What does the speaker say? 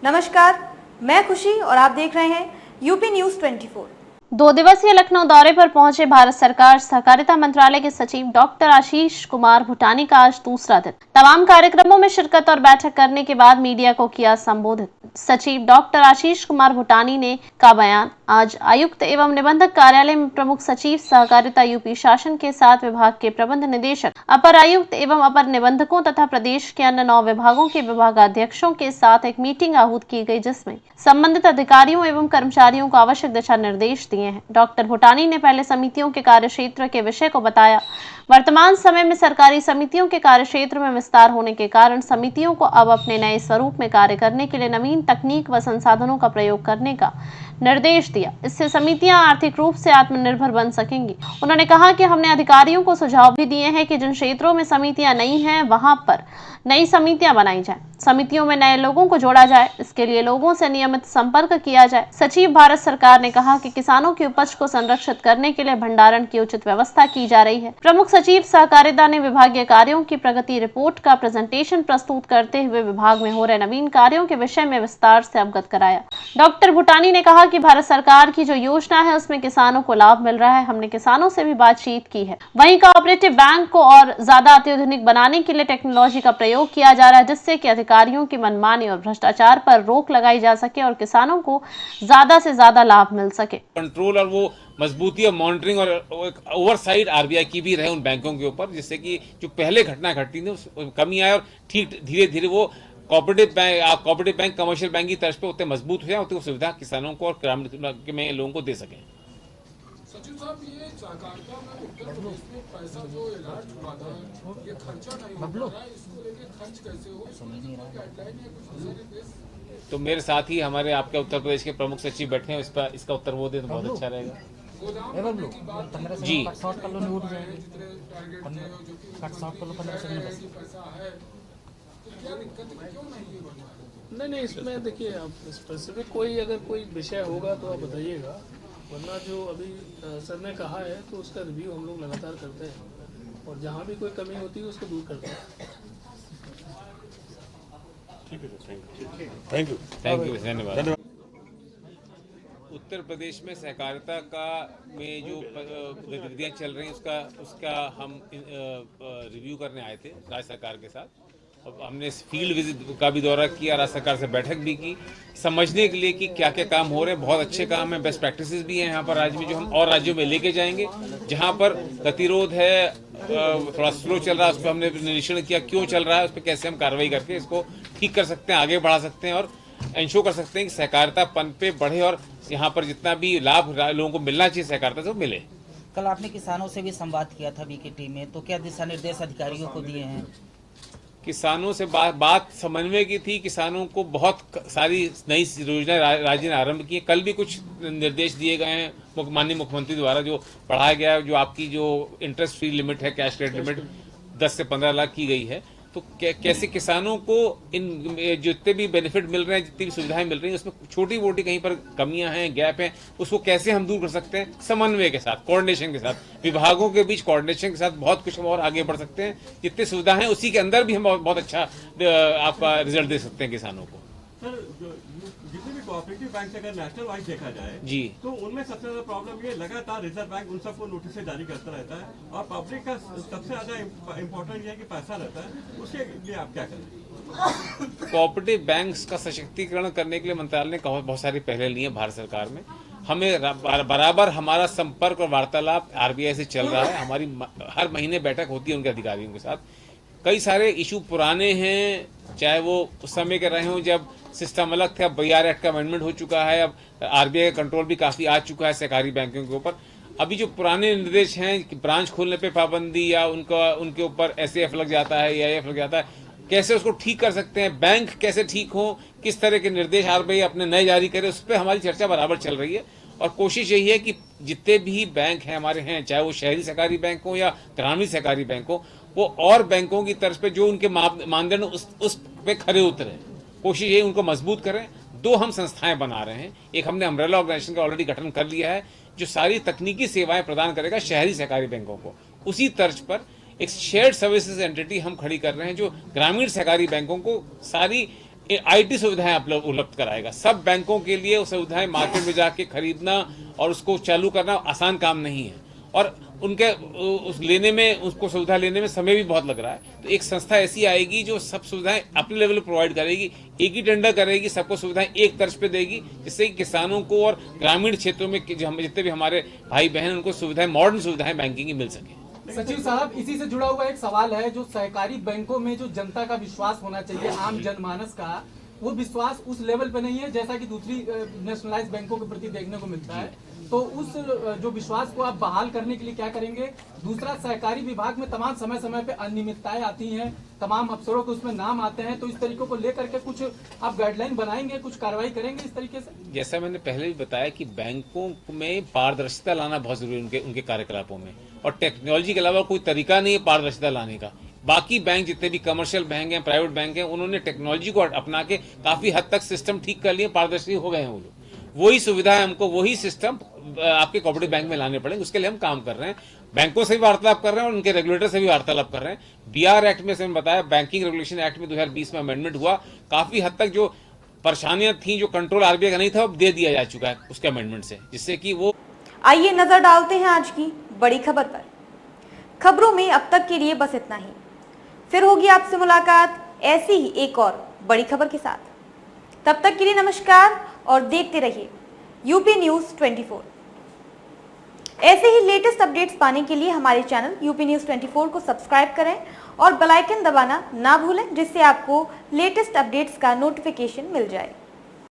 नमस्कार, मैं खुशी और आप देख रहे हैं यूपी न्यूज 24। 2 दिवसीय लखनऊ दौरे पर पहुंचे भारत सरकार सहकारिता मंत्रालय के सचिव डॉक्टर आशीष कुमार भूटानी का आज दूसरा दिन। तमाम कार्यक्रमों में शिरकत और बैठक करने के बाद मीडिया को किया संबोधित। सचिव डॉक्टर आशीष कुमार भूटानी ने का बयान आज आयुक्त एवं निबंधक कार्यालय में प्रमुख सचिव सहकारिता यूपी शासन के साथ विभाग के प्रबंध निदेशक, अपर आयुक्त एवं अपर निबंधकों तथा प्रदेश के अन्य 9 विभागों के विभागाध्यक्षों के साथ एक मीटिंग आहूत की गई, जिसमें संबंधित अधिकारियों एवं कर्मचारियों को आवश्यक दिशा निर्देश दिए हैं। डॉक्टर भूटानी ने पहले समितियों के कार्यक्षेत्र के विषय को बताया। वर्तमान समय में सरकारी समितियों के कार्यक्षेत्र में विस्तार होने के कारण समितियों को अब अपने नए स्वरूप में कार्य करने के लिए नवीन तकनीक व संसाधनों का प्रयोग करने का निर्देश दिया। इससे समितियां आर्थिक रूप से आत्मनिर्भर बन सकेंगी। उन्होंने कहा कि हमने अधिकारियों को सुझाव भी दिए हैं कि जिन क्षेत्रों में समितियां नहीं हैं वहां पर नई समितियां बनाई जाएं, समितियों में नए लोगों को जोड़ा जाए, इसके लिए लोगों से नियमित संपर्क किया जाए। सचिव भारत सरकार ने कहा कि किसानों की उपज को संरक्षित करने के लिए भंडारण की उचित व्यवस्था की जा रही है। प्रमुख सचिव सहकारिता ने विभागीय कार्यों की प्रगति रिपोर्ट का प्रेजेंटेशन प्रस्तुत करते हुए विभाग में हो रहे नवीन कार्यों के विषय में विस्तार से अवगत कराया। डॉक्टर भूटानी ने कहा कि भारत सरकार की जो योजना है उसमें किसानों को लाभ मिल रहा है। हमने किसानों से भी बातचीत की है। वहीं कोऑपरेटिव बैंक को और ज्यादा अत्याधुनिक बनाने के लिए टेक्नोलॉजी का प्रयोग किया जा रहा है, जिससे कि अधिकारियों की मनमानी और भ्रष्टाचार पर रोक लगाई जा सके और किसानों को ज्यादा से ज्यादा लाभ मिल सके। कंट्रोल और वो मजबूती और मॉनिटरिंग और ओवरसाइट आरबीआई की भी रहे उन बैंकों के ऊपर, जिससे कि जो पहले घटना घटी थी कमी आए और ठीक धीरे धीरे वो कोऑपरेटिव बैंक कमर्शियल बैंक की तर्ज पे उतने मजबूत हो जाए, उतनी सुविधा किसानों को और ग्रामीण में लोगों को दे सकें। सचिव साहब, ये सहकारिता में उत्तर प्रदेश में पैसा जो अलर्ट हुआ था, ये खर्चा नहीं हो रहा है, इसको लेके खर्च कैसे हो, गाइडलाइन या कुछ निर्देश? तो मेरे साथ ही हमारे आपके उत्तर प्रदेश के प्रमुख सचिव बैठे हैं, इसका उत्तर वो दे तो बहुत अच्छा रहेगा। जी, नहीं, इसमें देखिए, आप स्पेसिफिक कोई अगर कोई विषय होगा तो आप बताइएगा, वरना जो अभी सर ने कहा है तो उसका रिव्यू हम लोग लगातार करते हैं और जहाँ भी कोई कमी होती है उसको दूर करते हैं। थैंक यू, धन्यवाद। उत्तर प्रदेश में सहकारिता का में जो गतिविधियाँ चल रही हैं उसका हम रिव्यू करने आए थे राज्य सरकार के साथ। अब हमने फील्ड विजिट का भी दौरा किया, राज्य सरकार से बैठक भी की, समझने के लिए कि क्या क्या काम हो रहे हैं। बहुत अच्छे काम हैं, बेस्ट प्रैक्टिसेस भी हैं यहाँ पर राज्य में, जो हम और राज्यों में लेके जाएंगे। जहाँ पर गतिरोध है, थोड़ा स्लो चल रहा है, उस पर हमने निरीक्षण किया क्यों चल रहा है, उस पर कैसे हम कार्रवाई करके इसको ठीक कर सकते हैं, आगे बढ़ा सकते हैं और इंश्योर कर सकते हैं कि सहकारिता पन पे बढ़े और यहाँ पर जितना भी लाभ लोगों को मिलना चाहिए सहकारिता से वो मिले। कल आपने किसानों से भी संवाद किया था बीकेटी में, तो क्या दिशा निर्देश अधिकारियों को दिए हैं? किसानों से बात समन्वय की थी। किसानों को बहुत सारी नई योजनाएं राज्य ने आरंभ की है। कल भी कुछ निर्देश दिए गए हैं माननीय मुख्यमंत्री द्वारा, जो बढ़ाया गया है, जो आपकी जो इंटरेस्ट फ्री लिमिट है, कैश क्रेडिट लिमिट 10 से 15 लाख की गई है। तो कैसे किसानों को इन जितने भी बेनिफिट मिल रहे हैं, जितनी भी सुविधाएं मिल रही हैं, उसमें छोटी मोटी कहीं पर कमियां हैं, गैप हैं, उसको कैसे हम दूर कर सकते हैं, समन्वय के साथ, कोऑर्डिनेशन के साथ, विभागों के बीच कोऑर्डिनेशन के साथ बहुत कुछ हम और आगे बढ़ सकते हैं। जितनी सुविधा है उसी के अंदर भी हम बहुत अच्छा आपका रिजल्ट दे सकते हैं किसानों को। सर, जितने भी कोऑपरेटिव बैंक अगर नेशनल वाइज देखा जाए जी, तो उनमें सबसे ज्यादा प्रॉब्लम ये लगातार रिजर्व बैंक उन सबको नोटिस जारी करता रहता है और पब्लिक का सबसे ज्यादा इम्पोर्टेंट ये है कि पैसा रहता है, उसके लिए आप क्या करें? कोऑपरेटिव बैंक्स का सशक्तिकरण करने के लिए मंत्रालय ने बहुत सारी पहले ली है भारत सरकार में। हमें बराबर हमारा संपर्क और वार्तालाप आरबीआई से चल रहा है। हमारी हर महीने बैठक होती है उनके अधिकारियों के साथ। कई सारे इशू पुराने हैं, चाहे वो उस समय के रहे हों जब सिस्टम अलग थे, अब BR एक्ट का अमेंडमेंट हो चुका है, अब आरबीआई का कंट्रोल भी काफ़ी आ चुका है सहकारी बैंकों के ऊपर। अभी जो पुराने निर्देश हैं कि ब्रांच खोलने पे पाबंदी या उनके ऊपर SAF लग जाता है, AIF लग जाता है, कैसे उसको ठीक कर सकते हैं, बैंक कैसे ठीक हो, किस तरह के निर्देश आरबीआई अपने नए जारी करे, उस पर हमारी चर्चा बराबर चल रही है। और कोशिश यही है कि जितने भी बैंक हैं हमारे हैं, चाहे वो शहरी सहकारी बैंक हो या ग्रामीण सहकारी बैंक हो, वो और बैंकों की तर्ज पे जो उनके मानदंड उस पे खरे उतरे। कोशिश यही उनको मजबूत करें। 2 हम संस्थाएं बना रहे हैं। एक हमने अम्ब्रेला ऑर्गेनाइजेशन का ऑलरेडी गठन कर लिया है, जो सारी तकनीकी सेवाएं प्रदान करेगा शहरी सहकारी बैंकों को। उसी तर्ज पर एक शेयर्ड सर्विसेज एंटिटी हम खड़ी कर रहे हैं, जो ग्रामीण सहकारी बैंकों को सारी IT सुविधाएं उपलब्ध कराएगा। सब बैंकों के लिए वो सुविधाएं मार्केट में जाके खरीदना और उसको चालू करना आसान काम नहीं है, और उनके उस लेने में, उसको सुविधा लेने में समय भी बहुत लग रहा है। तो एक संस्था ऐसी आएगी जो सब सुविधाएं अपने लेवल पर प्रोवाइड करेगी, एक ही टेंडर करेगी, सबको सुविधाएं एक तर्ज पे देगी, जिससे कि किसानों को और ग्रामीण क्षेत्रों में जो हम जितने भी हमारे भाई बहन उनको सुविधाएं, मॉडर्न सुविधाएं बैंकिंग की मिल सके। सचिव साहब, इसी से जुड़ा हुआ एक सवाल है, जो सहकारी बैंकों में जो जनता का विश्वास होना चाहिए, आम जनमानस का, वो विश्वास उस लेवल पे नहीं है जैसा कि दूसरी नेशनलाइज बैंकों के प्रति देखने को मिलता है। तो उस जो विश्वास को आप बहाल करने के लिए क्या करेंगे? दूसरा, सहकारी विभाग में तमाम समय समय पे अनियमितताएं आती हैं, तमाम अफसरों के उसमें नाम आते हैं, तो इस तरीकों को लेकर के कुछ आप गाइडलाइन बनाएंगे, कुछ कार्रवाई करेंगे इस तरीके से? जैसा मैंने पहले भी बताया कि बैंकों में पारदर्शिता लाना बहुत जरूरी है उनके कार्यकलापों में, और टेक्नोलॉजी के अलावा कोई तरीका नहीं है पारदर्शिता लाने का। बाकी बैंक जितने भी कमर्शियल बैंक हैं, प्राइवेट बैंक हैं, उन्होंने टेक्नोलॉजी को अपना के काफी हद तक सिस्टम ठीक कर लिए, पारदर्शी हो गए हैं वो लोग। वही सुविधा है हमको, वही सिस्टम आपके कोऑपरेटिव बैंक में लाने पड़ेंगे। उसके लिए हम काम कर रहे हैं, बैंकों से भी वार्तालाप कर रहे हैं और उनके रेगुलेटर से भी वार्तालाप कर रहे हैं। BR एक्ट में से मैंने बताया, बैंकिंग रेगुलेशन एक्ट में 2020 में अमेंडमेंट हुआ, काफी हद तक जो परेशानियां थी, जो कंट्रोल RBI का नहीं था, अब दे दिया जा चुका है उसके अमेंडमेंट से, जिससे कि वो। आइए नजर डालते हैं आज की बड़ी खबर पर। खबरों में अब तक के लिए बस इतना ही, फिर होगी आपसे मुलाकात ऐसी ही एक और बड़ी खबर के साथ। तब तक के लिए नमस्कार और देखते रहिए UP News 24। ऐसे ही लेटेस्ट अपडेट्स पाने के लिए हमारे चैनल UP News 24 को सब्सक्राइब करें और बेल आइकन दबाना ना भूलें, जिससे आपको लेटेस्ट अपडेट्स का नोटिफिकेशन मिल जाए।